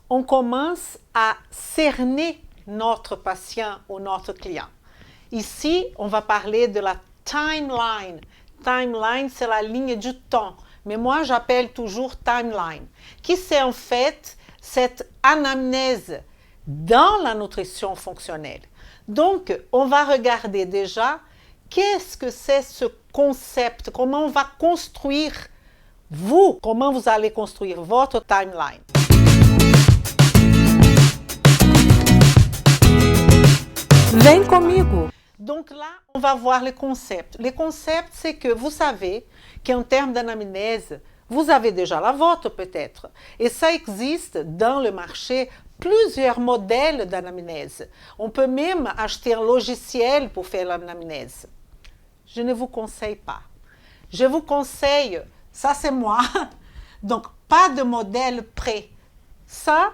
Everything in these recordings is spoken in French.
on commence à cerner notre patient ou notre client. Ici, on va parler de la timeline. Timeline, c'est la ligne du temps. Mais moi, j'appelle toujours timeline, qui c'est en fait cette anamnèse dans la nutrition fonctionnelle. Donc, on va regarder déjà qu'est-ce que c'est ce concept, comment on va construire comment vous allez construire votre timeline. Vem comigo! Donc là, on va voir les concepts. Les concepts, c'est que vous savez qu'en termes d'anamnèse, vous avez déjà la vôtre peut-être. Et ça existe dans le marché plusieurs modèles d'anamnèse. On peut même acheter un logiciel pour faire l'anamnèse. Je ne vous conseille pas. Je vous conseille, ça c'est moi, donc pas de modèle prêt. Ça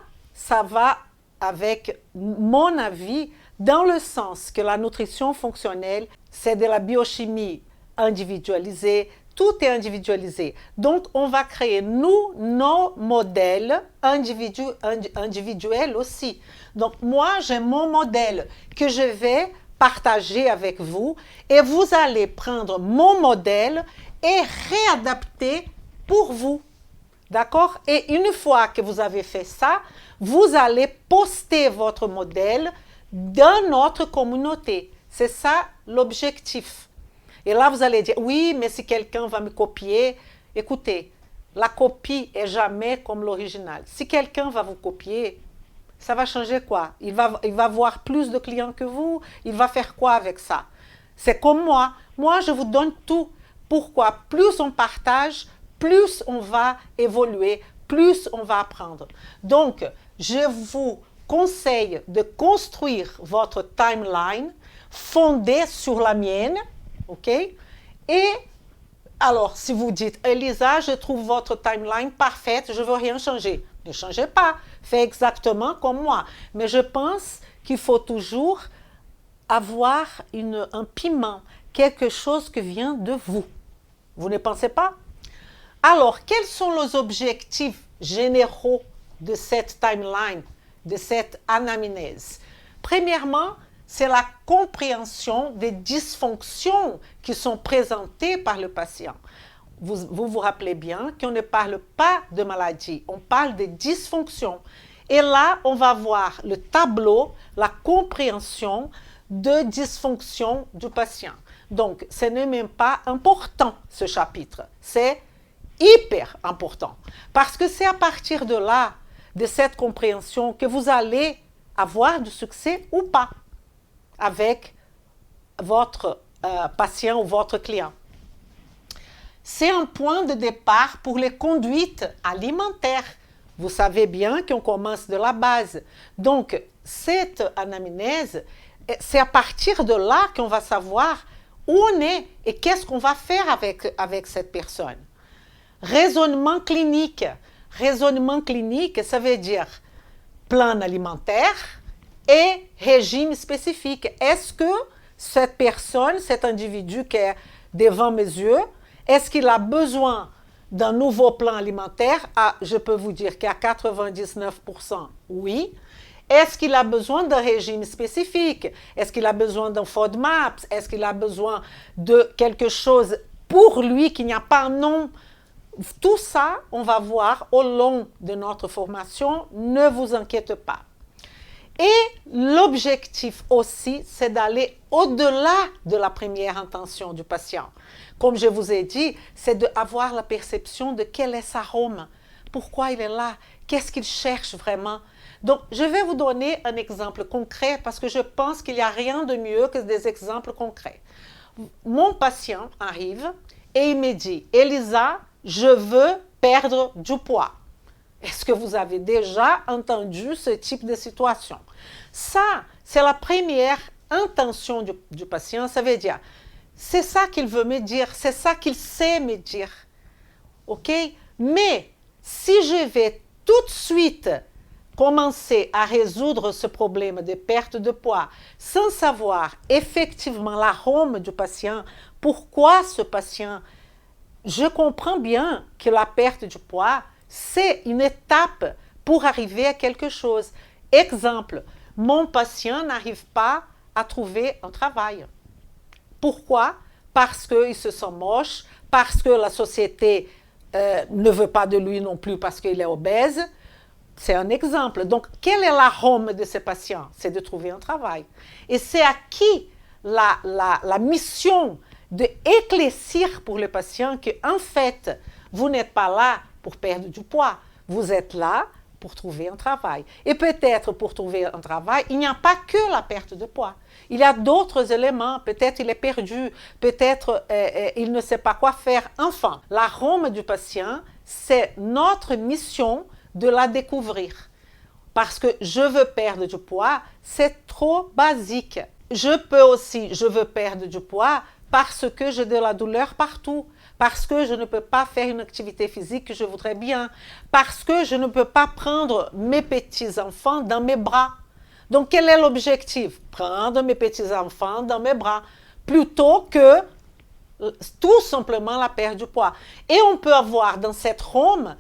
va avec mon avis dans le sens que la nutrition fonctionnelle, c'est de la biochimie individualisée, tout est individualisé. Donc, on va créer, nos modèles individuels aussi. Donc, moi, j'ai mon modèle que je vais partager avec vous et vous allez prendre mon modèle et réadapter pour vous. D'accord? Et une fois que vous avez fait ça, vous allez poster votre modèle dans notre communauté. C'est ça l'objectif. Et là, vous allez dire, oui, mais si quelqu'un va me copier, écoutez, la copie est jamais comme l'original. Si quelqu'un va vous copier, ça va changer quoi? Il va avoir plus de clients que vous, il va faire quoi avec ça? C'est comme moi. Moi, je vous donne tout. Pourquoi? Plus on partage, plus on va évoluer, plus on va apprendre. Donc, je vous conseille de construire votre timeline fondée sur la mienne, ok? Et alors, si vous dites, Elisa, je trouve votre timeline parfaite, je ne veux rien changer. Ne changez pas, faites exactement comme moi. Mais je pense qu'il faut toujours avoir un piment, quelque chose qui vient de vous. Vous ne pensez pas? Alors, quels sont les objectifs généraux de cette timeline, de cette anamnèse? Premièrement, c'est la compréhension des dysfonctions qui sont présentées par le patient. Vous rappelez bien qu'on ne parle pas de maladie, on parle de dysfonctions. Et là, on va voir le tableau, la compréhension de dysfonction du patient. Donc, ce n'est même pas important, ce chapitre. C'est hyper important. Parce que c'est à partir de là, de cette compréhension, que vous allez avoir du succès ou pas avec votre patient ou votre client. C'est un point de départ pour les conduites alimentaires. Vous savez bien qu'on commence de la base. Donc, cette anamnèse, c'est à partir de là qu'on va savoir où on est et qu'est-ce qu'on va faire avec cette personne. Raisonnement clinique. Raisonnement clinique, ça veut dire plan alimentaire et régime spécifique. Est-ce que cette personne, cet individu qui est devant mes yeux, est-ce qu'il a besoin d'un nouveau plan alimentaire? Je peux vous dire qu'à 99%, oui. Est-ce qu'il a besoin d'un régime spécifique? Est-ce qu'il a besoin d'un FODMAP? Est-ce qu'il a besoin de quelque chose pour lui qui n'y a pas un nom? Tout ça, on va voir au long de notre formation. Ne vous inquiétez pas. Et l'objectif aussi, c'est d'aller au-delà de la première intention du patient. Comme je vous ai dit, c'est d'avoir la perception de quel est sa arôme, pourquoi il est là, qu'est-ce qu'il cherche vraiment. Donc, je vais vous donner un exemple concret parce que je pense qu'il n'y a rien de mieux que des exemples concrets. Mon patient arrive et il me dit, Elisa, je veux perdre du poids. Est-ce que vous avez déjà entendu ce type de situation? Ça, c'est la première intention du patient. Ça veut dire, c'est ça qu'il veut me dire, c'est ça qu'il sait me dire. OK? Mais si je vais tout de suite commencer à résoudre ce problème de perte de poids sans savoir effectivement l'arôme du patient, pourquoi ce patient, je comprends bien que la perte du poids, c'est une étape pour arriver à quelque chose. Exemple, mon patient n'arrive pas à trouver un travail. Pourquoi? Parce qu'il se sent moche, parce que la société ne veut pas de lui non plus parce qu'il est obèse. C'est un exemple. Donc, quel est l'arôme de ces patients? C'est de trouver un travail. Et c'est à qui la mission d'éclaircir pour le patient qu'en fait, vous n'êtes pas là pour perdre du poids. Vous êtes là pour trouver un travail. Et peut-être pour trouver un travail, il n'y a pas que la perte de poids. Il y a d'autres éléments. Peut-être il est perdu, peut-être il ne sait pas quoi faire. Enfin, l'arôme du patient, c'est notre mission de la découvrir. Parce que je veux perdre du poids, c'est trop basique. Je peux aussi, je veux perdre du poids parce que j'ai de la douleur partout, parce que je ne peux pas faire une activité physique que je voudrais bien, parce que je ne peux pas prendre mes petits-enfants dans mes bras. Donc, quel est l'objectif? Prendre mes petits-enfants dans mes bras, plutôt que tout simplement la perte du poids. Et on peut avoir dans cette Rome,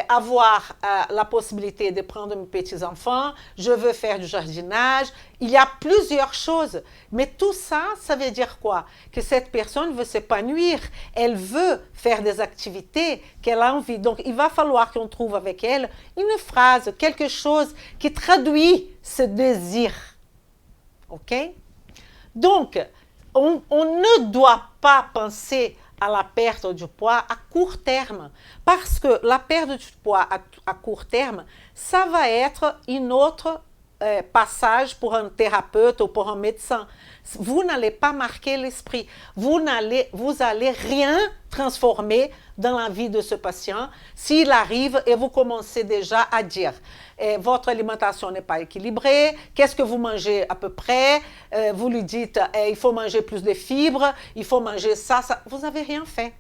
avoir la possibilité de prendre mes petits-enfants, je veux faire du jardinage, il y a plusieurs choses. Mais tout ça, ça veut dire quoi? Que cette personne veut s'épanouir, elle veut faire des activités qu'elle a envie. Donc, il va falloir qu'on trouve avec elle une phrase, quelque chose qui traduit ce désir. OK? Donc, on ne doit pas penser à la perte du poids à court terme. Parce que la perte du poids à court terme, ça va être un autre passage pour un thérapeute ou pour un médecin. Vous n'allez pas marquer l'esprit. Vous allez rien transformer dans la vie de ce patient s'il arrive et vous commencez déjà à dire votre alimentation n'est pas équilibrée, qu'est-ce que vous mangez à peu près, vous lui dites il faut manger plus de fibres, il faut manger ça. Vous n'avez rien fait.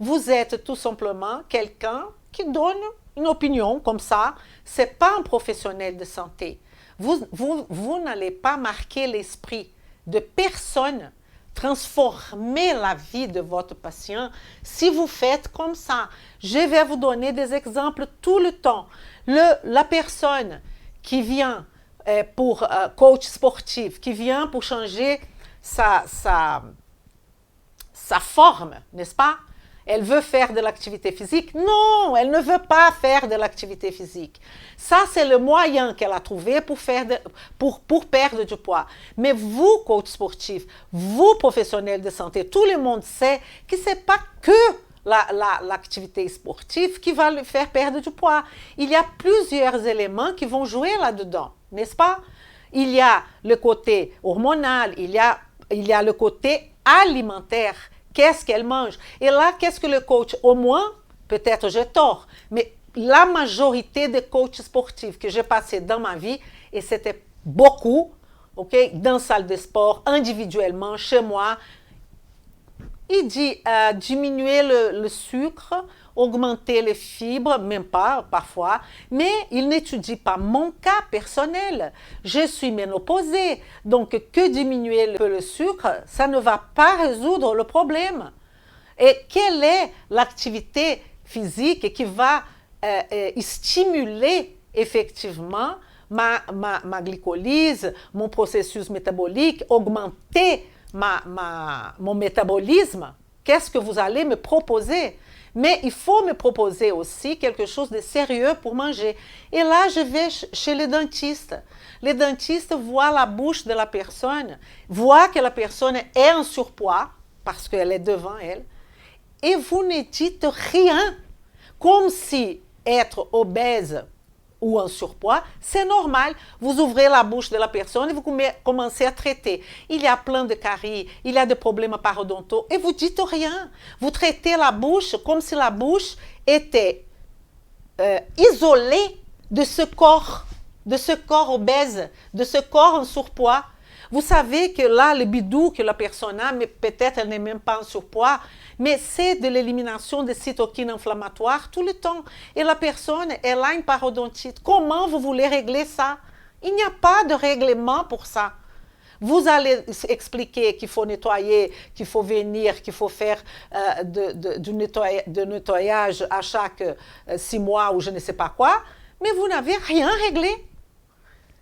Vous êtes tout simplement quelqu'un qui donne une opinion comme ça. Ce n'est pas un professionnel de santé. Vous n'allez pas marquer l'esprit de personne, transformer la vie de votre patient si vous faites comme ça. Je vais vous donner des exemples tout le temps. La personne qui vient pour coach sportif, qui vient pour changer sa forme, n'est-ce pas? Elle veut faire de l'activité physique? Non, elle ne veut pas faire de l'activité physique. Ça, c'est le moyen qu'elle a trouvé pour perdre du poids. Mais vous, coach sportif, vous, professionnels de santé, tout le monde sait que ce n'est pas que l'activité sportive qui va lui faire perdre du poids. Il y a plusieurs éléments qui vont jouer là-dedans, n'est-ce pas? Il y a le côté hormonal, il y a le côté alimentaire. Qu'est-ce qu'elle mange? Et là, qu'est-ce que le coach, au moins, peut-être j'ai tort, mais la majorité des coachs sportifs que j'ai passés dans ma vie, et c'était beaucoup, ok, dans la salle de sport, individuellement, chez moi, il dit diminuer le sucre, augmenter les fibres, même pas parfois, mais il n'étudie pas mon cas personnel. Je suis ménopausée, donc que diminuer le sucre, ça ne va pas résoudre le problème. Et quelle est l'activité physique qui va stimuler effectivement ma glycolyse, mon processus métabolique, augmenter mon métabolisme? Qu'est-ce que vous allez me proposer? Mais il faut me proposer aussi quelque chose de sérieux pour manger. Et là, je vais chez les dentistes. Les dentistes voient la bouche de la personne, voient que la personne est en surpoids, parce qu'elle est devant elle, et vous ne dites rien, comme si être obèse ou en surpoids, c'est normal. Vous ouvrez la bouche de la personne et vous commencez à traiter. Il y a plein de caries, il y a des problèmes parodontaux et vous dites rien. Vous traitez la bouche comme si la bouche était isolée de ce corps obèse, de ce corps en surpoids. Vous savez que là, le bidou que la personne a, mais peut-être elle n'est même pas en surpoids, mais c'est de l'élimination des cytokines inflammatoires tout le temps. Et la personne, elle a une parodontite. Comment vous voulez régler ça? Il n'y a pas de règlement pour ça. Vous allez expliquer qu'il faut nettoyer, qu'il faut venir, qu'il faut faire de nettoyage à chaque 6 mois ou je ne sais pas quoi, mais vous n'avez rien réglé.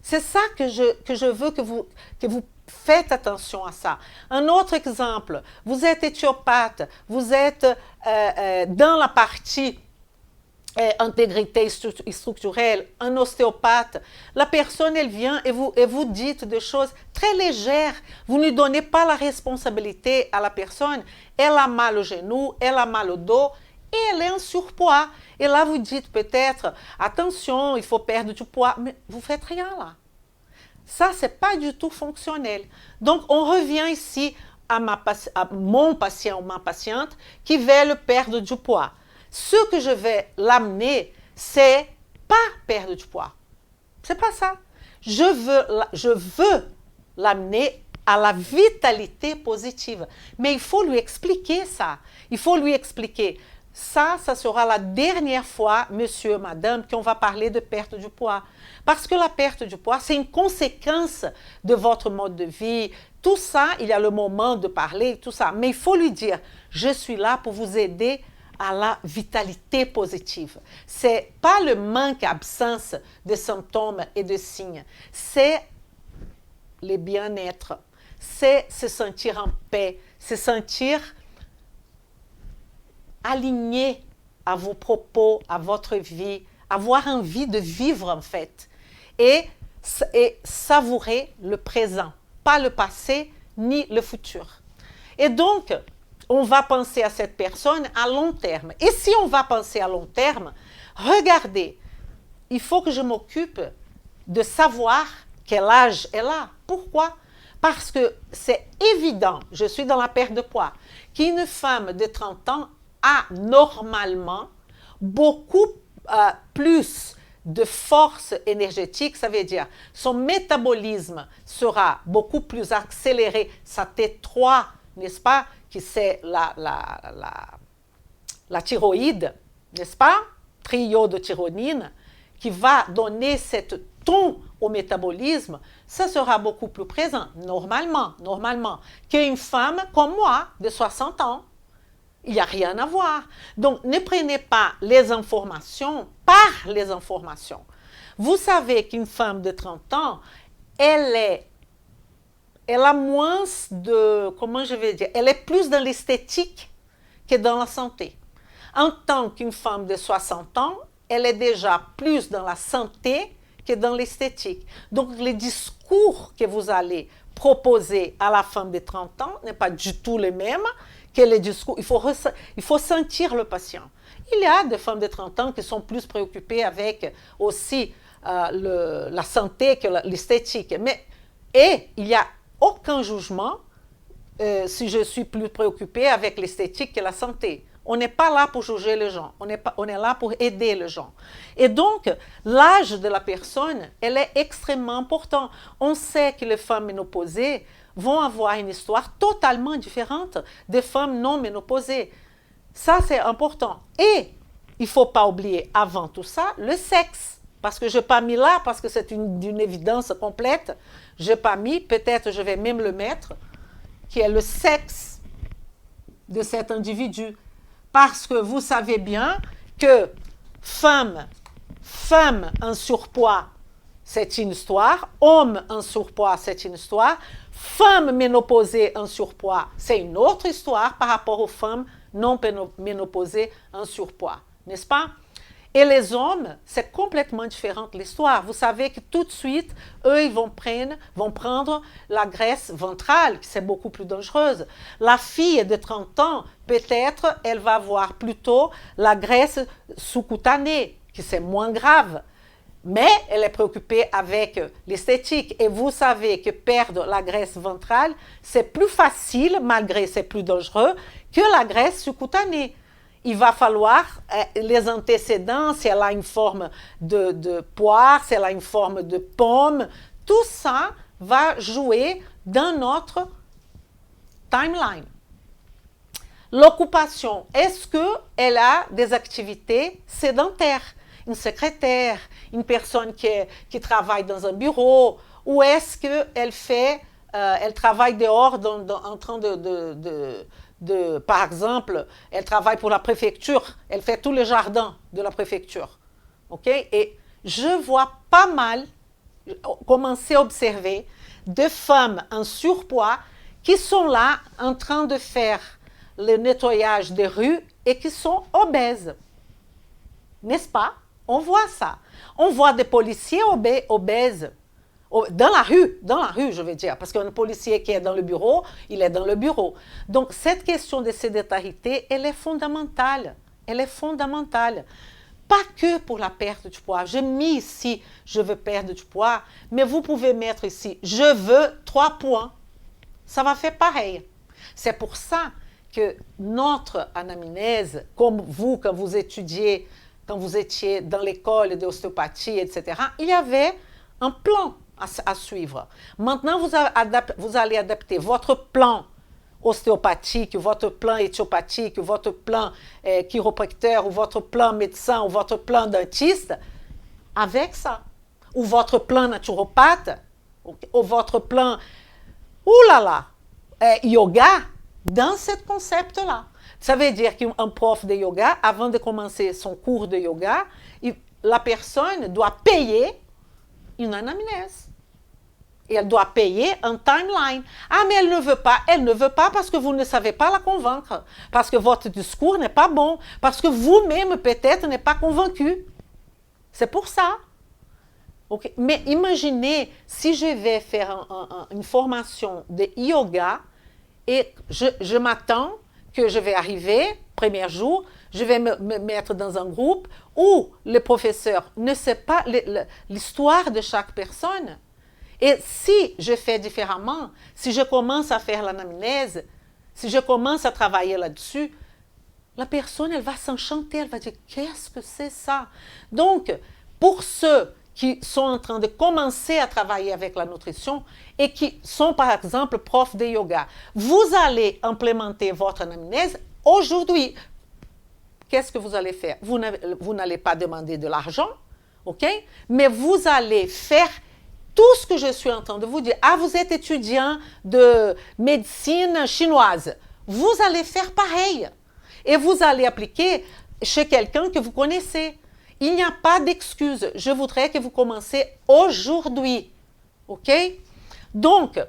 C'est ça que je veux que vous faites attention à ça. Un autre exemple, vous êtes éthiopathe, vous êtes dans la partie intégrité structurelle, un ostéopathe, la personne, elle vient et vous dites des choses très légères. Vous ne donnez pas la responsabilité à la personne. Elle a mal au genou, elle a mal au dos et elle est en surpoids. Et là, vous dites peut-être, attention, il faut perdre du poids, mais vous ne faites rien là. Ça, ce n'est pas du tout fonctionnel. Donc, on revient ici à mon patient ou ma patiente qui veulent perdre du poids. Ce que je vais l'amener, c'est pas perdre du poids. C'est pas ça. Je veux l'amener à la vitalité positive. Mais il faut lui expliquer ça. Il faut lui expliquer. Ça sera la dernière fois, monsieur, madame, qu'on va parler de perte du poids. Parce que la perte du poids, c'est une conséquence de votre mode de vie. Tout ça, il y a le moment de parler, tout ça. Mais il faut lui dire, je suis là pour vous aider à la vitalité positive. Ce n'est pas le manque, absence de symptômes et de signes. C'est le bien-être. C'est se sentir en paix, se sentir aligné à vos propos, à votre vie, avoir envie de vivre en fait. Et savourer le présent, pas le passé ni le futur. Et donc, on va penser à cette personne à long terme. Et si on va penser à long terme, regardez, il faut que je m'occupe de savoir quel âge elle a. Pourquoi? Parce que c'est évident, je suis dans la perte de poids, qu'une femme de 30 ans a normalement beaucoup plus de force énergétique, ça veut dire son métabolisme sera beaucoup plus accéléré, sa T3, n'est-ce pas, qui c'est la thyroïde, n'est-ce pas, triiodothyronine, qui va donner cette ton au métabolisme, ça sera beaucoup plus présent, normalement, qu'une femme comme moi, de 60 ans. Il n'y a rien à voir. Donc, ne prenez pas les informations par les informations. Vous savez qu'une femme de 30 ans, elle a moins de, comment je vais dire, elle est plus dans l'esthétique que dans la santé. En tant qu'une femme de 60 ans, elle est déjà plus dans la santé que dans l'esthétique. Donc, les discours que vous allez proposer à la femme de 30 ans n'est pas du tout le même que les discours. Il faut sentir le patient. Il y a des femmes de 30 ans qui sont plus préoccupées avec aussi la santé que l'esthétique. Et il n'y a aucun jugement si je suis plus préoccupée avec l'esthétique que la santé. On n'est pas là pour juger les gens, on est là pour aider les gens. Et donc, l'âge de la personne, elle est extrêmement important. On sait que les femmes ménopausées vont avoir une histoire totalement différente des femmes non ménopausées. Ça, c'est important. Et il ne faut pas oublier, avant tout ça, le sexe. Parce que je n'ai pas mis là, parce que c'est d'une évidence complète. Je n'ai pas mis, peut-être je vais même le mettre, qui est le sexe de cet individu. Parce que vous savez bien que femme en surpoids, c'est une histoire. Homme en surpoids, c'est une histoire. Femme ménopausée en surpoids, c'est une autre histoire par rapport aux femmes non ménopausées en surpoids, n'est-ce pas? Et les hommes, c'est complètement différent l'histoire. Vous savez que tout de suite, eux, ils vont prendre la graisse ventrale, qui c'est beaucoup plus dangereuse. La fille de 30 ans, peut-être, elle va avoir plutôt la graisse sous-cutanée, qui c'est moins grave. Mais elle est préoccupée avec l'esthétique. Et vous savez que perdre la graisse ventrale, c'est plus facile, malgré c'est plus dangereux, que la graisse sous-cutanée. Il va falloir les antécédents, si elle a une forme de poire, si elle a une forme de pomme, tout ça va jouer dans notre timeline. L'occupation, est-ce qu'elle a des activités sédentaires? Une secrétaire, une personne qui travaille dans un bureau, ou est-ce qu'elle elle travaille dehors en train par exemple, elle travaille pour la préfecture, elle fait tous les jardins de la préfecture. OK? Et je vois pas mal, commencer à observer, de femmes en surpoids qui sont là en train de faire le nettoyage des rues et qui sont obèses. N'est-ce pas? On voit ça. On voit des policiers obèses. Dans la rue, je veux dire, parce qu'un policier qui est dans le bureau, il est dans le bureau. Donc, cette question de sédentarité, elle est fondamentale. Elle est fondamentale. Pas que pour la perte du poids. J'ai mis ici, je veux perdre du poids, mais vous pouvez mettre ici, je veux 3 points. Ça va faire pareil. C'est pour ça que notre anamnèse, comme vous, quand vous étudiez, quand vous étiez dans l'école d'ostéopathie, etc., il y avait un plan à suivre. Maintenant, vous allez adapter votre plan ostéopathique, votre plan éthiopathique, votre plan chiropracteur, ou votre plan médecin, ou votre plan dentiste, avec ça. Ou votre plan naturopathe, ou votre plan, yoga, dans ce concept-là. Ça veut dire qu'un prof de yoga, avant de commencer son cours de yoga, la personne doit payer une anamnèse. Et elle doit payer un timeline. Ah, mais elle ne veut pas. Elle ne veut pas parce que vous ne savez pas la convaincre. Parce que votre discours n'est pas bon. Parce que vous-même, peut-être, n'êtes pas convaincu. C'est pour ça. Okay. Mais imaginez si je vais faire une formation de yoga et je m'attends que je vais arriver, premier jour, je vais me mettre dans un groupe où le professeur ne sait pas l'histoire de chaque personne. Et si je fais différemment, si je commence à faire l'anamnèse, si je commence à travailler là-dessus, la personne, elle va s'enchanter, elle va dire, qu'est-ce que c'est ça? Donc, pour ceux qui sont en train de commencer à travailler avec la nutrition et qui sont, par exemple, profs de yoga, vous allez implémenter votre anamnèse aujourd'hui. Qu'est-ce que vous allez faire? Vous n'allez pas demander de l'argent, ok? Mais vous allez faire tout ce que je suis en train de vous dire. Ah, vous êtes étudiant de médecine chinoise. Vous allez faire pareil. Et vous allez appliquer chez quelqu'un que vous connaissez. Il n'y a pas d'excuse. Je voudrais que vous commenciez aujourd'hui. OK? Donc,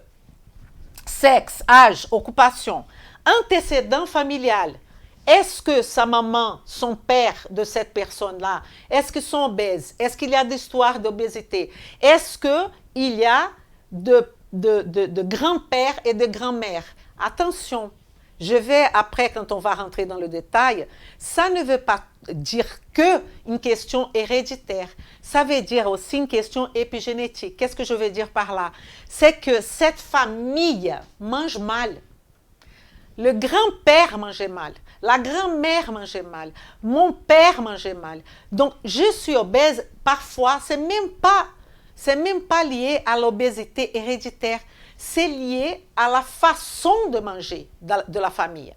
sexe, âge, occupation, antécédent familial. Est-ce que sa maman, son père de cette personne-là, est-ce qu'ils sont obèses? Est-ce qu'il y a des histoires d'obésité? Est-ce qu'il y a de grands-pères et de grands-mères? Attention, je vais après, quand on va rentrer dans le détail, ça ne veut pas dire qu'une question héréditaire. Ça veut dire aussi une question épigénétique. Qu'est-ce que je veux dire par là? C'est que cette famille mange mal. Le grand-père mangeait mal. La grand-mère mangeait mal. Mon père mangeait mal. Donc, je suis obèse. Parfois, c'est même pas lié à l'obésité héréditaire. C'est lié à la façon de manger de la famille.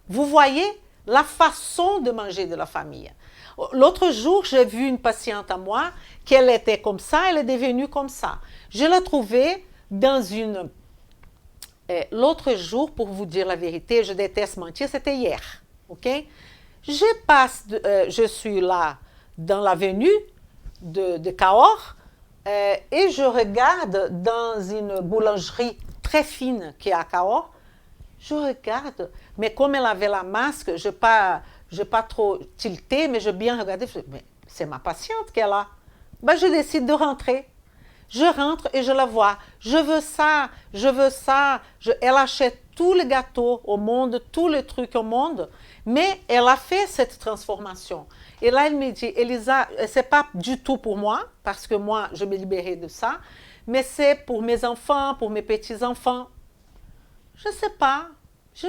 Vous voyez la façon de manger de la famille. L'autre jour, j'ai vu une patiente à moi, qu'elle était comme ça, elle est devenue comme ça. Je l'ai trouvée dans une... L'autre jour, pour vous dire la vérité, je déteste mentir, c'était hier. Ok? Je suis là dans l'avenue de Cahors et je regarde dans une boulangerie très fine qui est à Cahors. Je regarde, mais comme elle avait la masque, je n'ai pas trop tilté, mais j'ai bien regardé. Mais c'est ma patiente qui est là. Ben, je décide de rentrer. Je rentre et je la vois. Je veux ça, je veux ça. Elle achète tous les gâteaux au monde, tous les trucs au monde, mais elle a fait cette transformation. Et là, elle me dit, Elisa, ce n'est pas du tout pour moi, parce que moi, je me libérais de ça, mais c'est pour mes enfants, pour mes petits-enfants. Je ne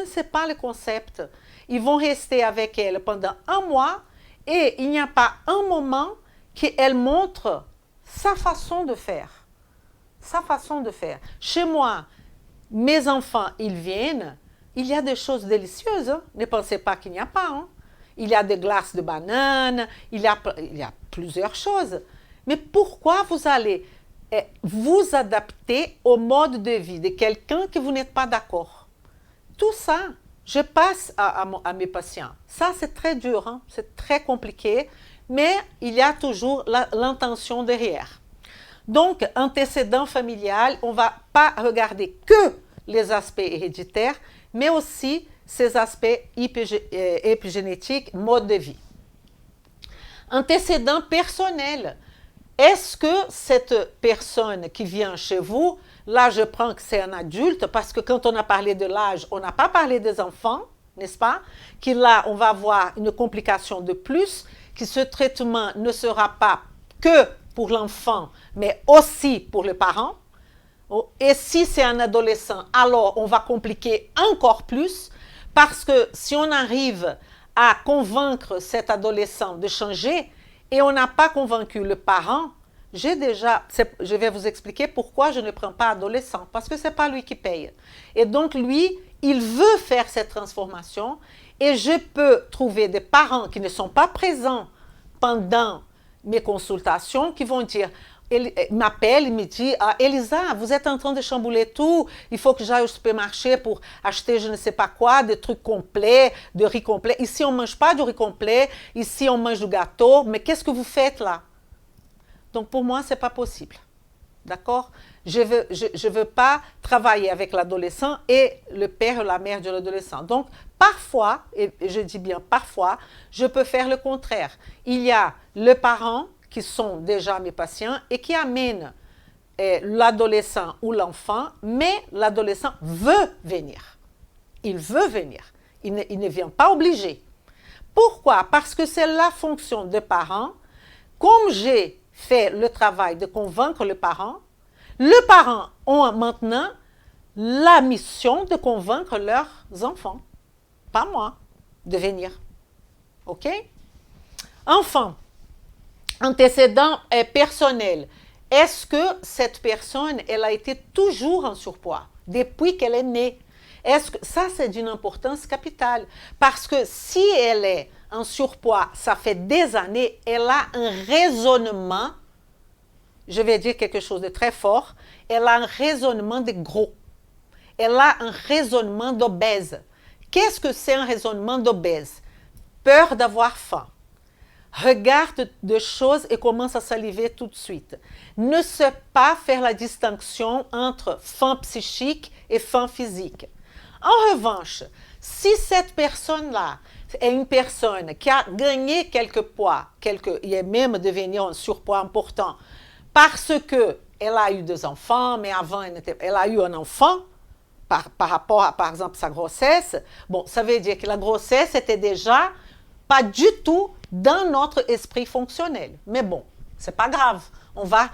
sais pas le concept. Ils vont rester avec elle pendant 1 mois et il n'y a pas un moment qu'elle montre sa façon de faire. Sa façon de faire. Chez moi, mes enfants, ils viennent, il y a des choses délicieuses. Hein? Ne pensez pas qu'il n'y a pas. Hein? Il y a des glaces de banane, il y a plusieurs choses. Mais pourquoi vous allez vous adapter au mode de vie de quelqu'un que vous n'êtes pas d'accord? Tout ça, je passe à mes patients. Ça, c'est très dur, hein? C'est très compliqué. mais il y a toujours l'intention derrière. Donc, antécédent familial, on ne va pas regarder que les aspects héréditaires, mais aussi ces aspects épigénétiques, mode de vie. Antécédent personnel. Est-ce que cette personne qui vient chez vous, là je prends que c'est un adulte, parce que quand on a parlé de l'âge, on n'a pas parlé des enfants, n'est-ce pas? Qui là, on va avoir une complication de plus, que ce traitement ne sera pas que pour l'enfant, mais aussi pour les parents. Et si c'est un adolescent, alors on va compliquer encore plus, parce que si on arrive à convaincre cet adolescent de changer, et on n'a pas convaincu le parent, je vais vous expliquer pourquoi je ne prends pas adolescent, parce que ce n'est pas lui qui paye. Et donc lui, il veut faire cette transformation, et je peux trouver des parents qui ne sont pas présents pendant mes consultations, qui vont dire, il m'appelle, il me dit, ah, Elisa, vous êtes en train de chambouler tout, il faut que j'aille au supermarché pour acheter je ne sais pas quoi, des trucs complets, de riz complet. Ici, on ne mange pas du riz complet, ici, on mange du gâteau, mais qu'est-ce que vous faites là? Donc, pour moi, ce n'est pas possible. D'accord? Je ne veux pas travailler avec l'adolescent et le père ou la mère de l'adolescent. Donc, parfois, et je dis bien parfois, je peux faire le contraire. Il y a le parent qui sont déjà mes patients et qui amènent l'adolescent ou l'enfant, mais l'adolescent veut venir. Il veut venir. Il ne vient pas obligé. Pourquoi? Parce que c'est la fonction des parents. Comme j'ai fait le travail de convaincre le parent, les parents ont maintenant la mission de convaincre leurs enfants, pas moi, de venir. OK? Enfin, antécédent personnel. Est-ce que cette personne, elle a été toujours en surpoids depuis qu'elle est née? Est-ce que ça, c'est d'une importance capitale? Parce que si elle est en surpoids, ça fait des années, elle a un raisonnement, je vais dire quelque chose de très fort, elle a un raisonnement de gros. Elle a un raisonnement d'obèse. Qu'est-ce que c'est un raisonnement d'obèse? Peur d'avoir faim. Regarde des choses et commence à saliver tout de suite. Ne sait pas faire la distinction entre faim psychique et faim physique. En revanche, si cette personne-là est une personne qui a gagné quelques poids, il est même devenu un surpoids important, parce qu'elle a eu des enfants, mais avant elle a eu un enfant, par rapport à, par exemple, sa grossesse, bon, ça veut dire que la grossesse était déjà pas du tout dans notre esprit fonctionnel. Mais bon, c'est pas grave. On va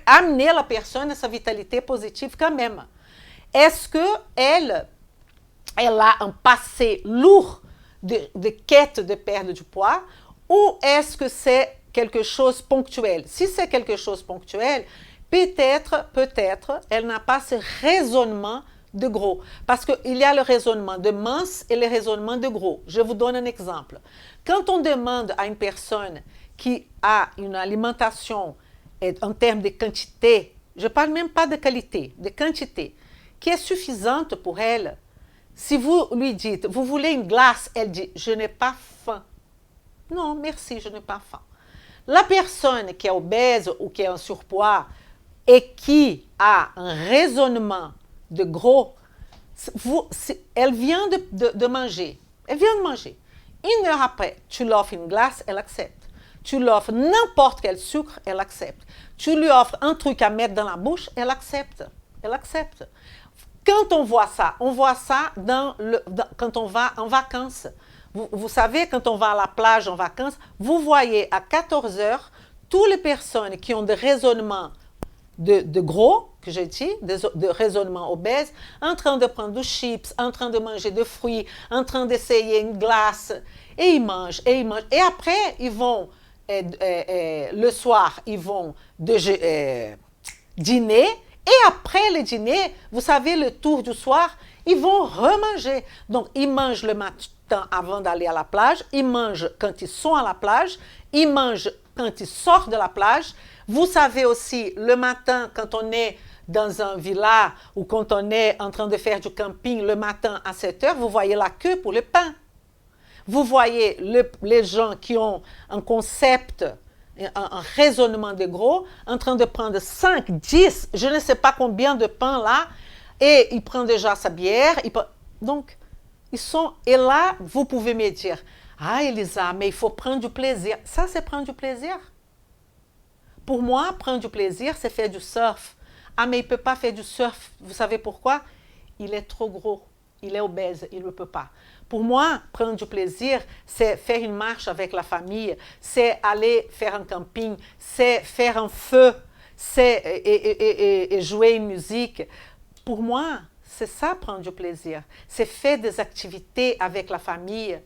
amener la personne à sa vitalité positive quand même. Est-ce qu'elle a un passé lourd de quête de perte du poids ou est-ce que c'est quelque chose ponctuel? Si c'est quelque chose ponctuel, peut-être, elle n'a pas ce raisonnement de gros. Parce qu'il y a le raisonnement de mince et le raisonnement de gros. Je vous donne un exemple. Quand on demande à une personne qui a une alimentation en termes de quantité, je ne parle même pas de qualité, de quantité, qui est suffisante pour elle, si vous lui dites, vous voulez une glace, elle dit, je n'ai pas faim. Non, merci, je n'ai pas faim. La personne qui est obèse ou qui est en surpoids et qui a un raisonnement de gros, elle vient de manger. Elle vient de manger. Une heure après, tu lui offres une glace, elle accepte. Tu lui offres n'importe quel sucre, elle accepte. Tu lui offres un truc à mettre dans la bouche, elle accepte. Elle accepte. Quand on voit ça quand on va en vacances. Vous savez, quand on va à la plage en vacances, vous voyez à 14 heures, toutes les personnes qui ont des raisonnements de gros, que j'ai dit, de raisonnement obèse, en train de prendre du chips, en train de manger des fruits, en train d'essayer une glace, et ils mangent, et ils mangent. Et après, ils vont, le soir, ils vont dîner, et après le dîner, vous savez, le tour du soir, ils vont remanger. Donc, ils mangent le matin avant d'aller à la plage, ils mangent quand ils sont à la plage, ils mangent quand ils sortent de la plage. Vous savez aussi, le matin, quand on est dans un villa ou quand on est en train de faire du camping le matin à 7 heures, vous voyez la queue pour le pain. Vous voyez les gens qui ont un concept, un raisonnement de gros, en train de prendre 5, 10, je ne sais pas combien de pain là, et il prend déjà sa bière. Donc, ils sont... Et là, vous pouvez me dire, ah Elisa, mais il faut prendre du plaisir. Ça, c'est prendre du plaisir. Pour moi, prendre du plaisir, c'est faire du surf. Ah, mais il ne peut pas faire du surf. Vous savez pourquoi? Il est trop gros. Il est obèse. Il ne peut pas. Pour moi, prendre du plaisir, c'est faire une marche avec la famille, c'est aller faire un camping, c'est faire un feu, c'est et jouer une musique. Pour moi, c'est ça, prendre du plaisir. C'est faire des activités avec la famille.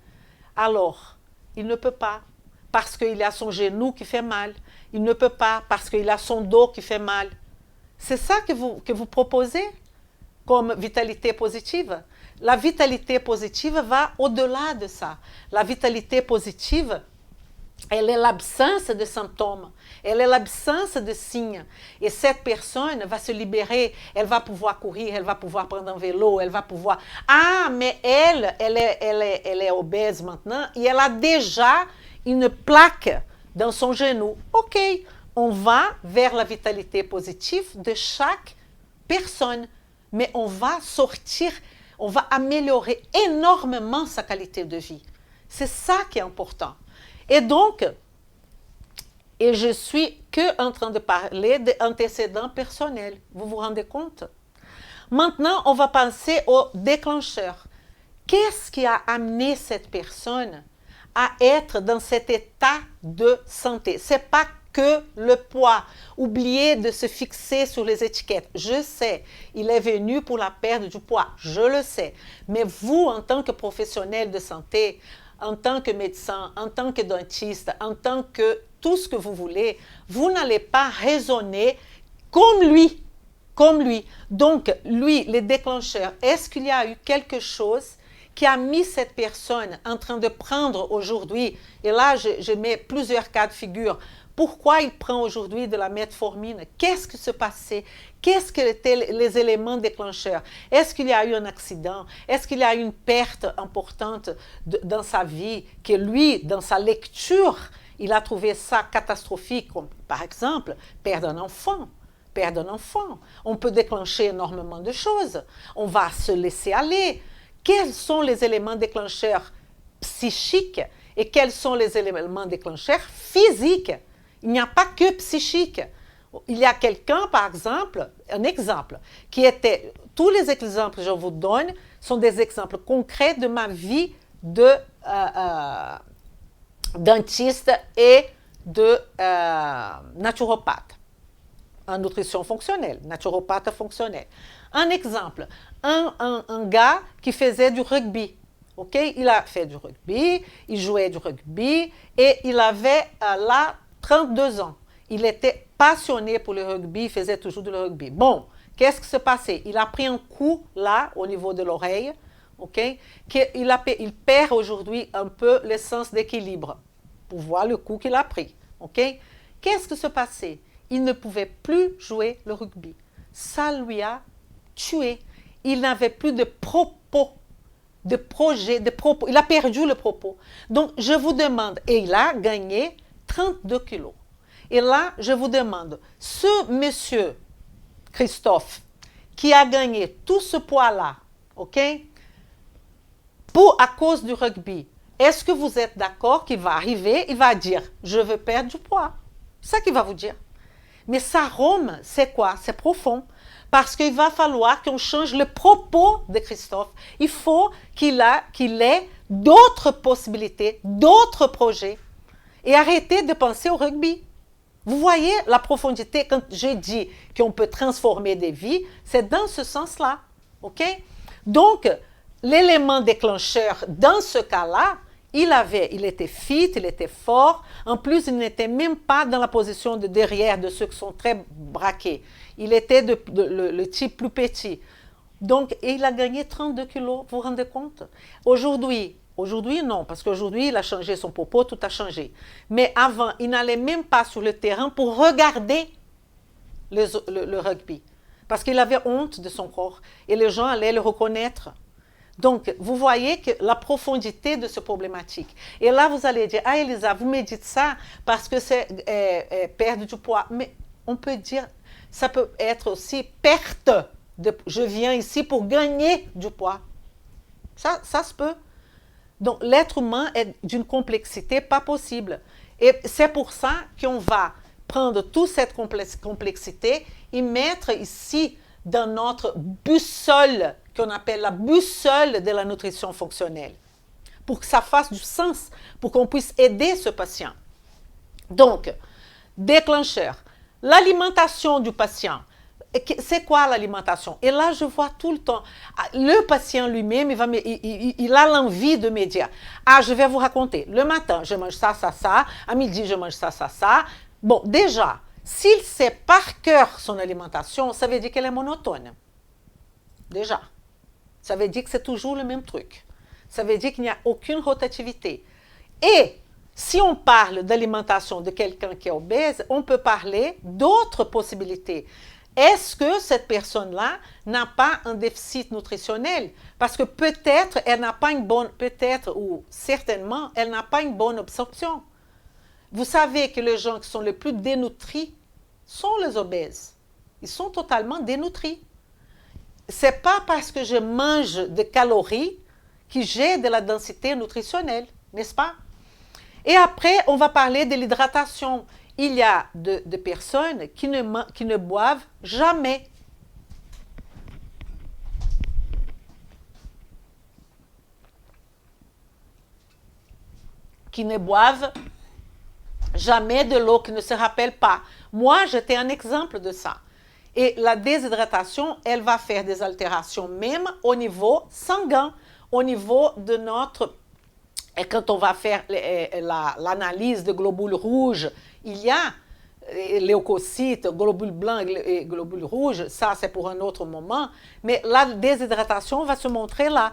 Alors, il ne peut pas parce qu'il a son genou qui fait mal. Il ne peut pas parce qu'il a son dos qui fait mal. C'est ça que vous proposez comme vitalité positive. La vitalité positive va au-delà de ça. La vitalité positive, elle est l'absence de symptômes, elle est l'absence de signes. Et cette personne va se libérer, elle va pouvoir courir, elle va pouvoir prendre un vélo, elle va pouvoir... Ah, mais elle est obèse maintenant et elle a déjà une plaque dans son genou. OK, on va vers la vitalité positive de chaque personne, mais on va sortir... On va améliorer énormément sa qualité de vie. C'est ça qui est important. Et donc, et je suis que en train de parler d'antécédents personnels. Vous vous rendez compte? Maintenant, on va penser au déclencheur. Qu'est-ce qui a amené cette personne à être dans cet état de santé? C'est pas que le poids. Oubliez de se fixer sur les étiquettes. Je sais, il est venu pour la perte du poids. Je le sais. Mais vous, en tant que professionnel de santé, en tant que médecin, en tant que dentiste, en tant que tout ce que vous voulez, vous n'allez pas raisonner comme lui. Comme lui. Donc, lui, les déclencheurs, est-ce qu'il y a eu quelque chose qui a mis cette personne en train de prendre aujourd'hui, et là, je mets plusieurs cas de figure. Pourquoi il prend aujourd'hui de la metformine? Qu'est-ce qui se passait? Qu'est-ce que étaient les éléments déclencheurs? Est-ce qu'il y a eu un accident? Est-ce qu'il y a eu une perte importante dans sa vie? Que lui, dans sa lecture, il a trouvé ça catastrophique, comme par exemple, perdre un enfant. Perdre un enfant. On peut déclencher énormément de choses. On va se laisser aller. Quels sont les éléments déclencheurs psychiques et quels sont les éléments déclencheurs physiques? Il n'y a pas que psychique. Il y a quelqu'un, par exemple, un exemple, qui était... Tous les exemples que je vous donne sont des exemples concrets de ma vie de dentiste et de naturopathe. En nutrition fonctionnelle, naturopathe fonctionnel. Un exemple, un gars qui faisait du rugby. Ok, il a fait du rugby, il jouait du rugby et il avait là 32 ans. Il était passionné pour le rugby, il faisait toujours du rugby. Bon, qu'est-ce qui s'est passé? Il a pris un coup là, au niveau de l'oreille, ok, il perd aujourd'hui un peu le sens d'équilibre pour voir le coup qu'il a pris. Ok, qu'est-ce qui s'est passé? Il ne pouvait plus jouer le rugby. Ça lui a tué. Il n'avait plus de propos, de projet, de propos. Il a perdu le propos. Donc, je vous demande, et il a gagné 32 kilos. Et là, je vous demande, ce monsieur Christophe, qui a gagné tout ce poids-là, ok, à cause du rugby, est-ce que vous êtes d'accord qu'il va arriver, il va dire, je veux perdre du poids? C'est ça qu'il va vous dire. Mais sa Rome, c'est quoi? C'est profond. Parce qu'il va falloir qu'on change le propos de Christophe. Il faut qu'il ait d'autres possibilités, d'autres projets. Et arrêter de penser au rugby. Vous voyez la profondité, quand j'ai dit qu'on peut transformer des vies, c'est dans ce sens-là. OK? Donc, l'élément déclencheur dans ce cas-là, il était fit, il était fort. En plus, il n'était même pas dans la position de derrière de ceux qui sont très braqués. Il était le type plus petit. Donc, et il a gagné 32 kilos, vous vous rendez compte? Aujourd'hui non, parce qu'aujourd'hui, il a changé son propos, tout a changé. Mais avant, il n'allait même pas sur le terrain pour regarder le rugby. Parce qu'il avait honte de son corps et les gens allaient le reconnaître. Donc, vous voyez que la profondité de ce problématique. Et là, vous allez dire, ah Elisa, vous me dites ça parce que c'est perdre du poids. Mais on peut dire, ça peut être aussi perte. Je viens ici pour gagner du poids. Ça se peut. Donc, l'être humain est d'une complexité pas possible. Et c'est pour ça qu'on va prendre toute cette complexité et mettre ici dans notre boussole, qu'on appelle la boussole de la nutrition fonctionnelle, pour que ça fasse du sens, pour qu'on puisse aider ce patient. Donc, déclencheur, l'alimentation du patient. C'est quoi l'alimentation? Et là, je vois tout le temps, le patient lui-même, il a l'envie de me dire, ah, je vais vous raconter, le matin, je mange ça, ça, ça, à midi, je mange ça, ça, ça. Bon, déjà, s'il sait par cœur son alimentation, ça veut dire qu'elle est monotone. Déjà. Ça veut dire que c'est toujours le même truc. Ça veut dire qu'il n'y a aucune rotativité. Et si on parle d'alimentation de quelqu'un qui est obèse, on peut parler d'autres possibilités. Est-ce que cette personne-là n'a pas un déficit nutritionnel? Parce que peut-être elle n'a pas une bonne, peut-être ou certainement, elle n'a pas une bonne absorption. Vous savez que les gens qui sont les plus dénutris sont les obèses. Ils sont totalement dénutris. Ce n'est pas parce que je mange des calories que j'ai de la densité nutritionnelle, n'est-ce pas? Et après, on va parler de l'hydratation. Il y a des personnes qui ne boivent jamais. Qui ne boivent jamais de l'eau, qui ne se rappellent pas. Moi, j'étais un exemple de ça. Et la déshydratation, elle va faire des altérations même au niveau sanguin, au niveau de notre... Et quand on va faire l'analyse de globules rouges, il y a leucocytes, globules blancs et globules rouges, ça c'est pour un autre moment, mais la déshydratation va se montrer là.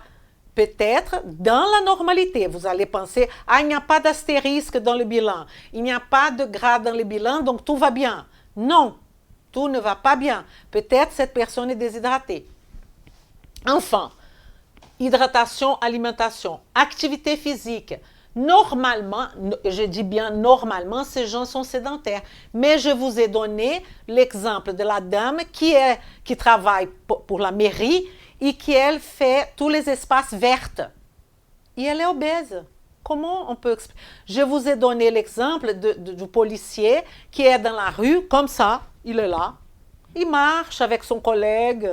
Peut-être dans la normalité, vous allez penser, ah, il n'y a pas d'astérisque dans le bilan, il n'y a pas de gras dans le bilan, donc tout va bien. Non, tout ne va pas bien. Peut-être cette personne est déshydratée. Enfin, hydratation, alimentation, activité physique. Normalement, je dis bien normalement, ces gens sont sédentaires. Mais je vous ai donné l'exemple de la dame qui travaille pour la mairie et qui, elle, fait tous les espaces verts. Et elle est obèse. Comment on peut expliquer? Je vous ai donné l'exemple du policier qui est dans la rue, comme ça, il est là. Il marche avec son collègue.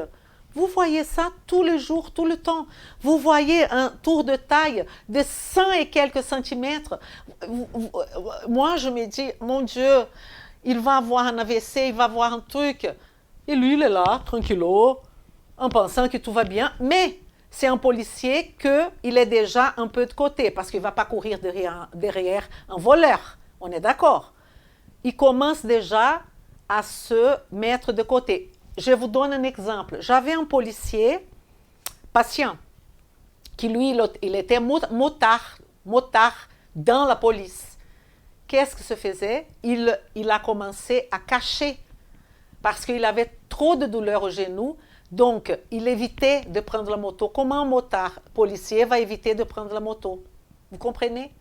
Vous voyez ça tous les jours, tout le temps. Vous voyez un tour de taille de 100 et quelques centimètres. Moi, je me dis, mon Dieu, il va avoir un AVC, il va avoir un truc. Et lui, il est là, tranquillo, en pensant que tout va bien. Mais c'est un policier qu'il est déjà un peu de côté, parce qu'il ne va pas courir derrière un voleur. On est d'accord? Il commence déjà à se mettre de côté. Je vous donne un exemple. J'avais un policier, patient, qui lui, il était motard dans la police. Qu'est-ce qui se faisait? Il a commencé à cacher parce qu'il avait trop de douleurs au genou. Donc, il évitait de prendre la moto. Comment un motard policier va éviter de prendre la moto? Vous comprenez?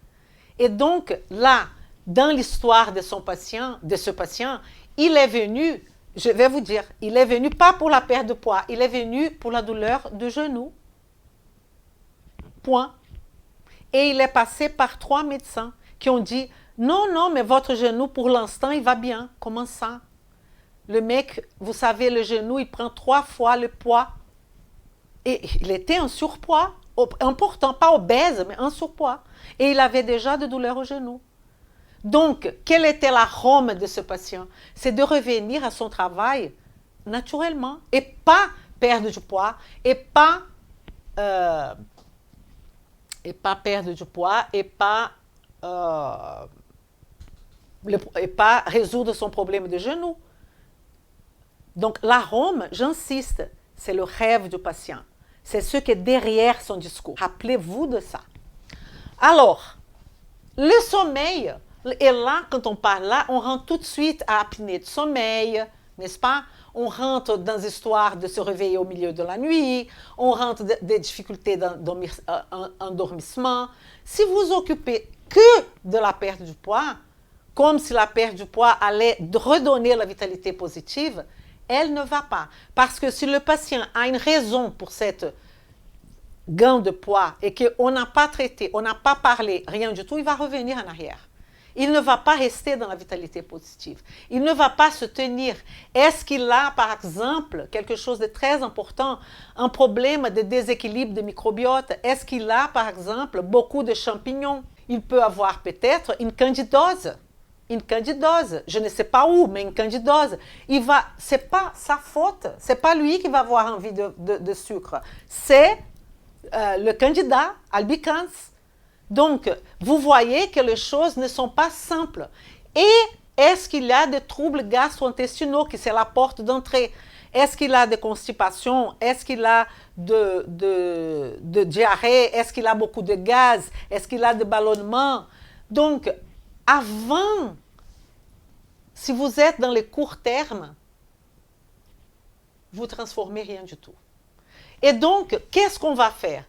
Et donc, là, dans l'histoire de ce patient, il est venu, je vais vous dire, il est venu pas pour la perte de poids, il est venu pour la douleur de genou. Point. Et il est passé par 3 médecins qui ont dit, non, non, mais votre genou, pour l'instant, il va bien. Comment ça? Le mec, vous savez, le genou, il prend 3 fois le poids. Et il était en surpoids, important, pas obèse, mais en surpoids. Et il avait déjà de douleurs au genou. Donc, quelle était la rome de ce patient? C'est de revenir à son travail naturellement et pas perdre du poids et pas perdre du poids et pas résoudre son problème de genou. Donc, la rome, j'insiste, c'est le rêve du patient. C'est ce qui est derrière son discours. Rappelez-vous de ça. Alors, le sommeil, et là, quand on parle là, on rentre tout de suite à apnée de sommeil, n'est-ce pas? On rentre dans l'histoire de se réveiller au milieu de la nuit, on rentre des difficultés d'endormissement. Si vous occupez que de la perte du poids, comme si la perte du poids allait redonner la vitalité positive, elle ne va pas. Parce que si le patient a une raison pour cette gain de poids et qu'on n'a pas traité, on n'a pas parlé, rien du tout, il va revenir en arrière. Il ne va pas rester dans la vitalité positive. Il ne va pas se tenir. Est-ce qu'il a, par exemple, quelque chose de très important, un problème de déséquilibre de microbiote? Est-ce qu'il a, par exemple, beaucoup de champignons? Il peut avoir peut-être une candidose. Une candidose, je ne sais pas où, mais une candidose. C'est pas sa faute, c'est pas lui qui va avoir envie de sucre. C'est le candidat albicans. Donc, vous voyez que les choses ne sont pas simples. Et est-ce qu'il y a des troubles gastro-intestinaux, qui c'est la porte d'entrée? Est-ce qu'il a des constipations? Est-ce qu'il a de diarrhée? Est-ce qu'il a beaucoup de gaz? Est-ce qu'il a des ballonnements? Donc, avant, si vous êtes dans les courts termes, vous ne transformez rien du tout. Et donc, qu'est-ce qu'on va faire?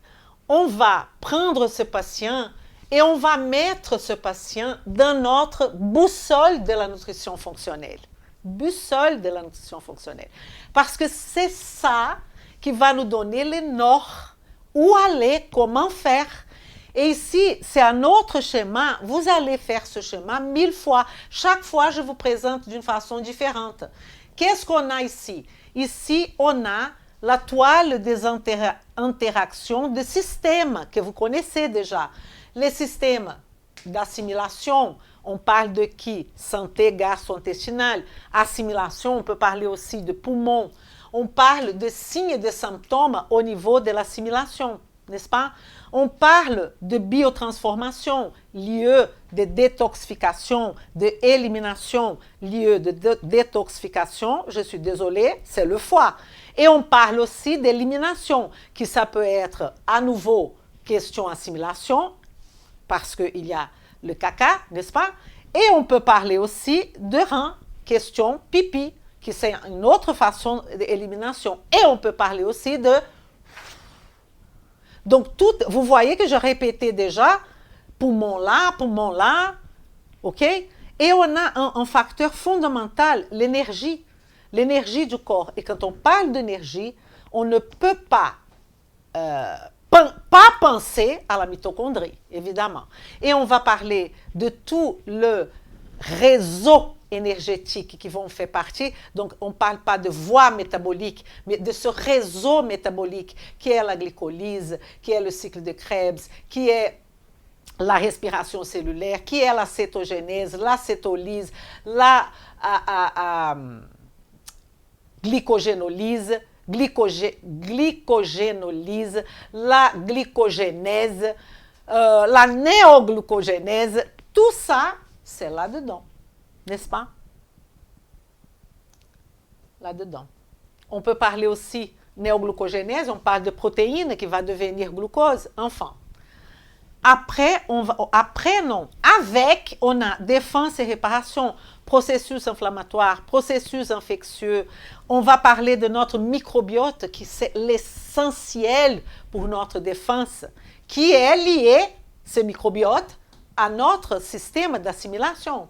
On va prendre ce patient et on va mettre ce patient dans notre boussole de la nutrition fonctionnelle. Boussole de la nutrition fonctionnelle. Parce que c'est ça qui va nous donner les nords, où aller, comment faire. Et ici, c'est un autre schéma. Vous allez faire ce schéma 1000 fois. Chaque fois, je vous présente d'une façon différente. Qu'est-ce qu'on a ici? Ici, on a la toile des interactions de systèmes que vous connaissez déjà. Les systèmes d'assimilation, on parle de qui? Santé gastro-intestinale. Assimilation, on peut parler aussi de poumons. On parle de signes et de symptômes au niveau de l'assimilation, n'est-ce pas? On parle de biotransformation, lieu de détoxification, d'élimination, lieu de détoxification, je suis désolée, c'est le foie. Et on parle aussi d'élimination, qui ça peut être à nouveau question assimilation, parce qu'il y a le caca, n'est-ce pas? Et on peut parler aussi de rein, question pipi, qui c'est une autre façon d'élimination. Et on peut parler aussi de... Donc, vous voyez que je répétais déjà, poumon là, ok? Et on a un facteur fondamental, l'énergie du corps. Et quand on parle d'énergie, on ne peut pas penser à la mitochondrie, évidemment. Et on va parler de tout le réseau énergétique qui vont faire partie. Donc, on ne parle pas de voie métabolique, mais de ce réseau métabolique qui est la glycolyse, qui est le cycle de Krebs, qui est la respiration cellulaire, qui est la cétogénèse, la cétolyse, la glycogénolyse, glycogénolyse, la glycogénèse, la néoglucogénèse, tout ça, c'est là-dedans, n'est-ce pas? Là-dedans. On peut parler aussi néoglucogénèse, on parle de protéines qui va devenir glucose, enfin. Après, avec, on a défense et réparation, processus inflammatoire, processus infectieux. On va parler de notre microbiote, qui c'est l'essentiel pour notre défense, qui est lié, ce microbiote, à notre système d'assimilation.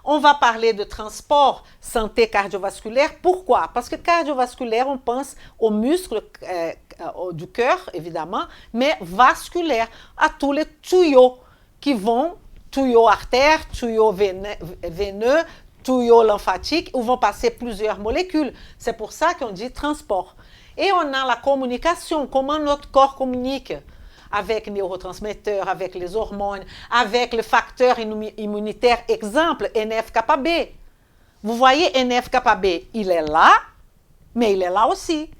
On va parler de transport, santé cardiovasculaire. Pourquoi? Parce que cardiovasculaire, on pense aux muscles du cœur, évidemment, mais vasculaire, à tous les tuyaux qui vont, tuyaux artères, tuyaux veineux, tuyaux lymphatiques, où vont passer plusieurs molécules. C'est pour ça qu'on dit transport. Et on a la communication, comment notre corps communique avec les neurotransmetteurs, avec les hormones, avec le facteur immunitaire, exemple, NF-κB. Vous voyez, NF-κB, il est là, mais il est là aussi.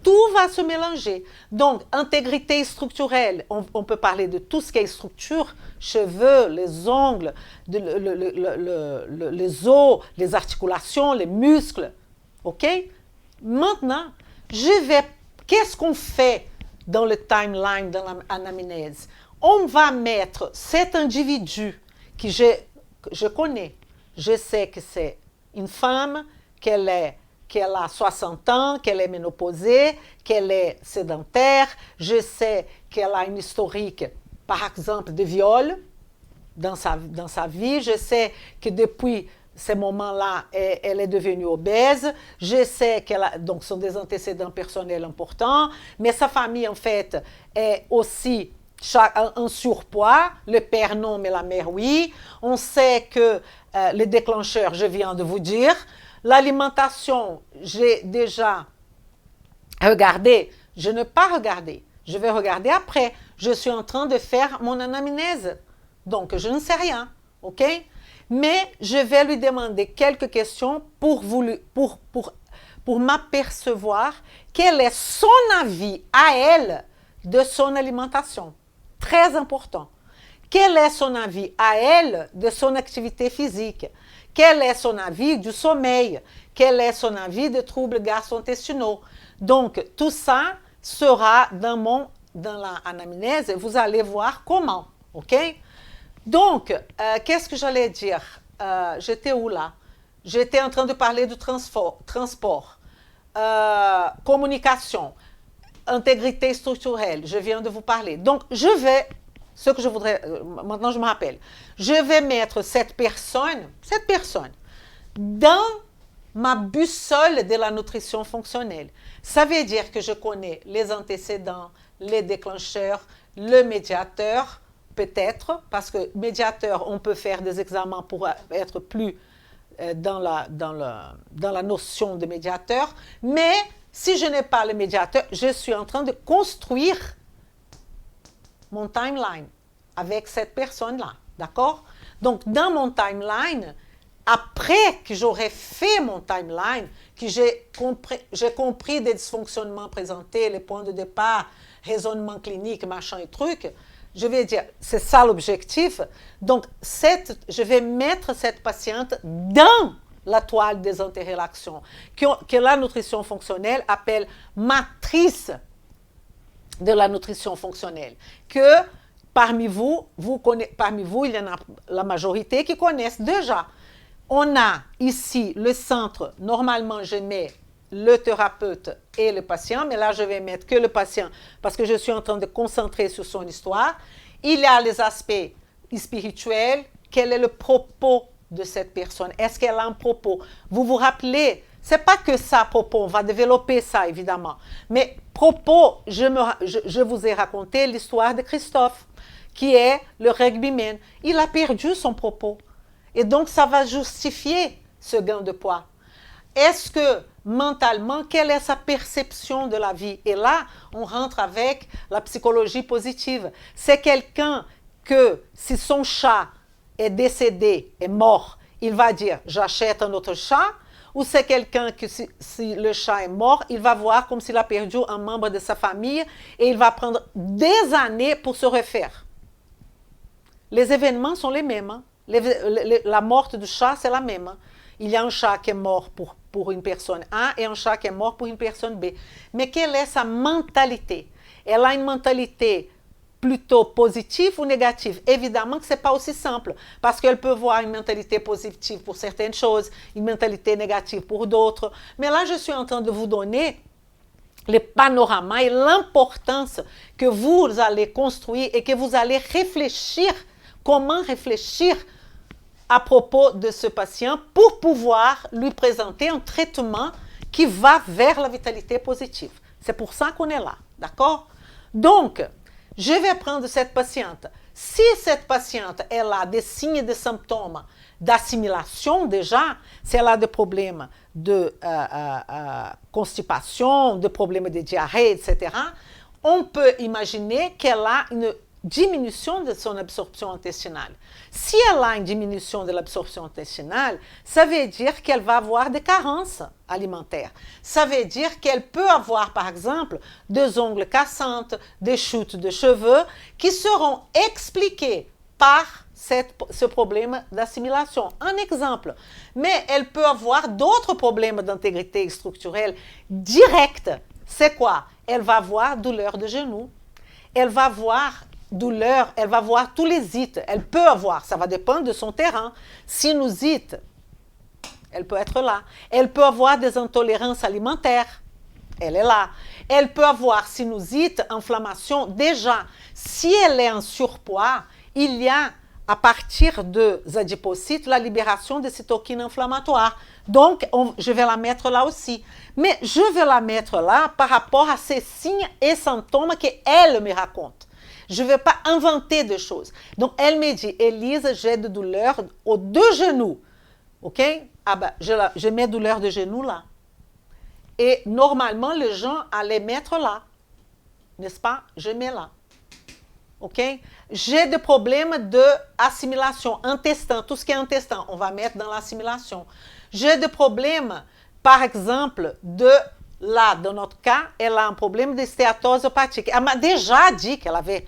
Tout va se mélanger. Donc, intégrité structurelle, on peut parler de tout ce qui est structure, cheveux, les ongles, les os, les articulations, les muscles. OK? Maintenant, qu'est-ce qu'on fait dans le timeline, dans l'anamnèse? On va mettre cet individu que je connais. Je sais que c'est une femme qu'elle a 60 ans, qu'elle est ménopausée, qu'elle est sédentaire. Je sais qu'elle a une historique, par exemple, de viol dans sa vie. Je sais que depuis ces moments-là, elle est devenue obèse. Je sais donc, ce sont des antécédents personnels importants. Mais sa famille, en fait, est aussi un surpoids. Le père non, mais la mère oui. On sait que le déclencheur, je viens de vous dire. L'alimentation, j'ai déjà regardé. Je ne pas regarder. Je vais regarder après. Je suis en train de faire mon anamnèse. Donc, je ne sais rien. OK? Mais je vais lui demander quelques questions pour m'apercevoir quel est son avis à elle de son alimentation. Très important. Quel est son avis à elle de son activité physique? Quel est son avis du sommeil? Quel est son avis des troubles gastro-intestinaux? Donc, tout ça sera dans l'anamnèse et vous allez voir comment. OK? Donc, qu'est-ce que j'allais dire? J'étais où là? J'étais en train de parler du transport, communication, intégrité structurelle. Je viens de vous parler. Donc, ce que je voudrais, maintenant je me rappelle, je vais mettre cette personne dans ma boussole de la nutrition fonctionnelle. Ça veut dire que je connais les antécédents, les déclencheurs, le médiateur, peut-être, parce que médiateur, on peut faire des examens pour être plus dans la notion de médiateur, mais si je n'ai pas le médiateur, je suis en train de construire mon timeline avec cette personne-là, d'accord? Donc, dans mon timeline, après que j'aurai fait mon timeline, que j'ai compris des dysfonctionnements présentés, les points de départ, raisonnement clinique, machin et truc, je vais dire, c'est ça l'objectif. Donc, je vais mettre cette patiente dans la toile des interrelations, que la nutrition fonctionnelle appelle matrice de la nutrition fonctionnelle, que parmi vous, il y en a la majorité qui connaissent déjà. On a ici le centre, normalement je mets le thérapeute et le patient, mais là je vais mettre que le patient parce que je suis en train de concentrer sur son histoire. Il y a les aspects spirituels, quel est le propos de cette personne? Est-ce qu'elle a un propos? Vous vous rappelez, c'est pas que ça, propos, on va développer ça évidemment, mais propos, je vous ai raconté l'histoire de Christophe, qui est le rugbyman. Il a perdu son propos. Et donc, ça va justifier ce gain de poids. Est-ce que, mentalement, quelle est sa perception de la vie? Et là, on rentre avec la psychologie positive. C'est quelqu'un que, si son chat est décédé, est mort, il va dire, j'achète un autre chat, ou c'est quelqu'un que, si le chat est mort, il va voir comme s'il a perdu un membre de sa famille et il va prendre des années pour se refaire. Les événements sont les mêmes. Hein? La mort du chat, c'est la même. Hein? Il y a un chat qui est mort pour une personne A et un chat qui est mort pour une personne B. Mais quelle est sa mentalité? Elle a une mentalité plutôt positive ou négative? Évidemment que ce n'est pas aussi simple, parce qu'elle peut voir une mentalité positive pour certaines choses, une mentalité négative pour d'autres. Mais là, je suis en train de vous donner le panorama et l'importance que vous allez construire et que vous allez réfléchir. Comment réfléchir à propos de ce patient pour pouvoir lui présenter un traitement qui va vers la vitalité positive. C'est pour ça qu'on est là, d'accord? Donc, je vais prendre cette patiente. Si cette patiente, elle a des signes et des symptômes d'assimilation déjà, si elle a des problèmes de constipation, des problèmes de diarrhée, etc., on peut imaginer qu'elle a une diminution de son absorption intestinale. Si elle a une diminution de l'absorption intestinale, ça veut dire qu'elle va avoir des carences alimentaires. Ça veut dire qu'elle peut avoir, par exemple, des ongles cassantes, des chutes de cheveux qui seront expliquées par ce problème d'assimilation. Un exemple. Mais elle peut avoir d'autres problèmes d'intégrité structurelle directs. C'est quoi? Elle va avoir douleur de genou. Elle va avoir douleur, elle va voir tous les ites. Elle peut avoir, ça va dépendre de son terrain. Sinusite, Elle peut être là. Elle peut avoir des intolérances alimentaires. Elle est là. Elle peut avoir sinusite, inflammation. Déjà, si elle est en surpoids, il y a à partir des adipocytes la libération des cytokines inflammatoires. Donc, je vais la mettre là aussi. Mais je vais la mettre là par rapport à ces signes et symptômes qu'elle me raconte. Je ne vais pas inventer des choses. Donc, elle me dit, Élise, j'ai de douleurs aux deux genoux. OK? Ah ben, je mets douleur de genoux là. Et normalement, les gens allaient mettre là. N'est-ce pas? Je mets là. OK? J'ai des problèmes d'assimilation, intestin, tout ce qui est intestin, on va mettre dans l'assimilation. J'ai des problèmes, par exemple, là, dans notre cas, elle a un problème de stéatose hépatique. Elle m'a déjà dit qu'elle avait,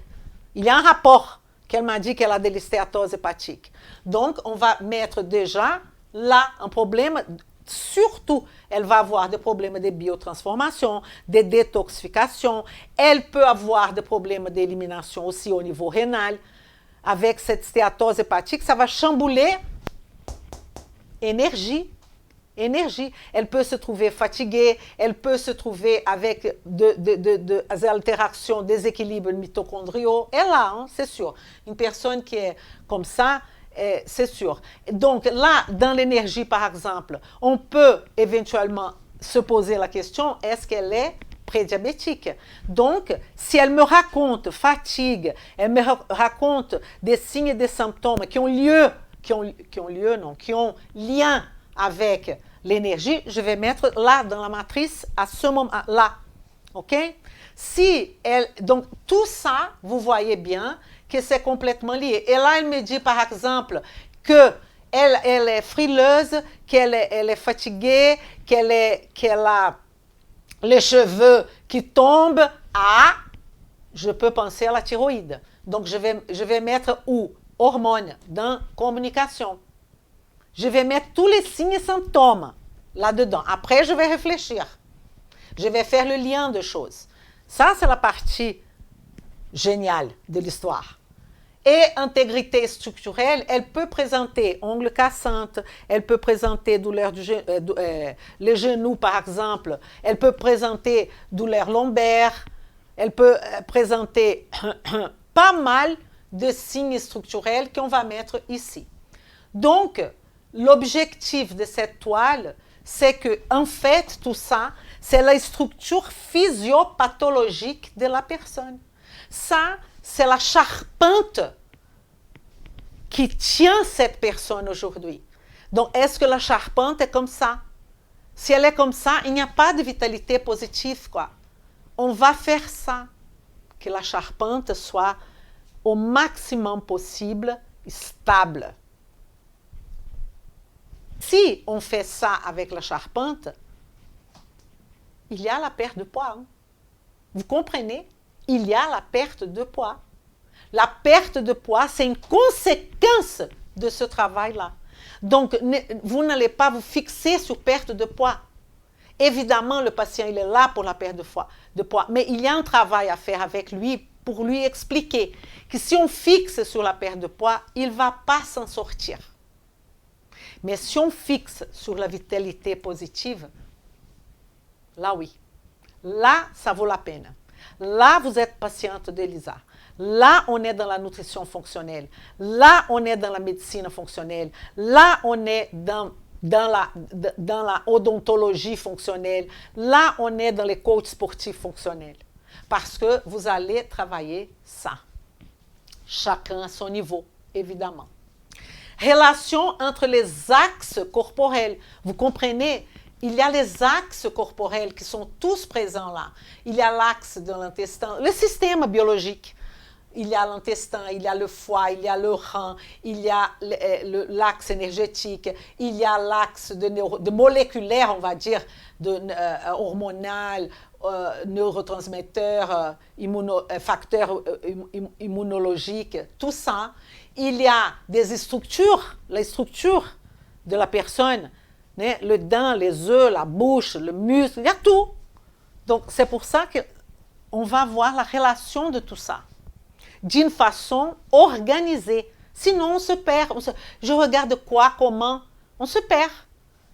il y a un rapport qu'elle m'a dit qu'elle a de l'stéatose hépatique. Donc, on va mettre déjà là un problème. Surtout, elle va avoir des problèmes de biotransformation, de détoxification. Elle peut avoir des problèmes d'élimination aussi au niveau rénal. Avec cette stéatose hépatique, ça va chambouler énergie. Elle peut se trouver fatiguée, elle peut se trouver avec des altérations, déséquilibres mitochondriaux. Elle a, hein, c'est sûr. Une personne qui est comme ça, c'est sûr. Donc là, dans l'énergie, par exemple, on peut éventuellement se poser la question, est-ce qu'elle est prédiabétique? Donc, si elle me raconte fatigue, elle me raconte des signes et des symptômes qui ont lien avec l'énergie, je vais mettre là dans la matrice à ce moment-là. OK? Donc, tout ça, vous voyez bien que c'est complètement lié. Et là, elle me dit, par exemple, qu'elle est frileuse, qu'elle est fatiguée, qu'elle a les cheveux qui tombent. Ah, je peux penser à la thyroïde. Donc, je vais mettre où? Hormones, dans communication. Je vais mettre tous les signes et symptômes là-dedans. Après, je vais réfléchir. Je vais faire le lien de choses. Ça, c'est la partie géniale de l'histoire. Et intégrité structurelle, elle peut présenter ongles cassantes, elle peut présenter douleur les genoux, par exemple. Elle peut présenter douleur lombaire. Elle peut présenter pas mal de signes structurels qu'on va mettre ici. Donc, l'objectif de cette toile, c'est que, en fait, tout ça, c'est la structure physiopathologique de la personne. Ça, c'est la charpente qui tient cette personne aujourd'hui. Donc, est-ce que la charpente est comme ça? Si elle est comme ça, il n'y a pas de vitalité positive, quoi. On va faire ça, que la charpente soit au maximum possible stable. Si on fait ça avec la charpente, il y a la perte de poids. Hein? Vous comprenez? Il y a la perte de poids. La perte de poids, c'est une conséquence de ce travail-là. Donc, vous n'allez pas vous fixer sur perte de poids. Évidemment, le patient, il est là pour la perte de poids, mais il y a un travail à faire avec lui pour lui expliquer que si on fixe sur la perte de poids, il ne va pas s'en sortir. Mais si on fixe sur la vitalité positive, là oui. Là, ça vaut la peine. Là, vous êtes patiente d'Elisa. Là, on est dans la nutrition fonctionnelle. Là, on est dans la médecine fonctionnelle. Là, on est dans la odontologie fonctionnelle. Là, on est dans les coachs sportifs fonctionnels. Parce que vous allez travailler ça. Chacun à son niveau, évidemment. Relation entre les axes corporels. Vous comprenez? Il y a les axes corporels qui sont tous présents là. Il y a l'axe de l'intestin, le système biologique. Il y a l'intestin, il y a le foie, il y a le rein, il y a l'axe énergétique, il y a l'axe de moléculaire, on va dire, hormonal, neurotransmetteurs, facteurs immunologiques, tout ça. Il y a des structures, les structures de la personne, le dent, les œufs, la bouche, le muscle, il y a tout. Donc, c'est pour ça qu'on va voir la relation de tout ça, d'une façon organisée. Sinon, on se perd. Je regarde quoi, comment, on se perd.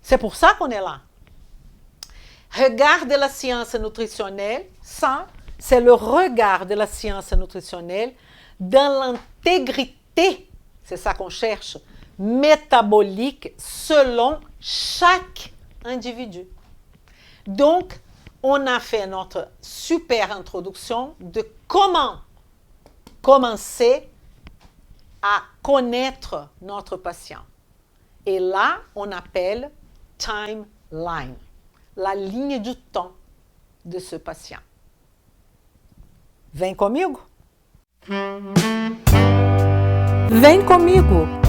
C'est pour ça qu'on est là. Regard de la science nutritionnelle, ça, c'est le regard de la science nutritionnelle dans l'intégrité, c'est ça qu'on cherche, métabolique selon chaque individu. Donc, on a fait notre super introduction de comment commencer à connaître notre patient. Et là, on appelle timeline, la ligne du temps de ce patient. Vem comigo? Vem comigo!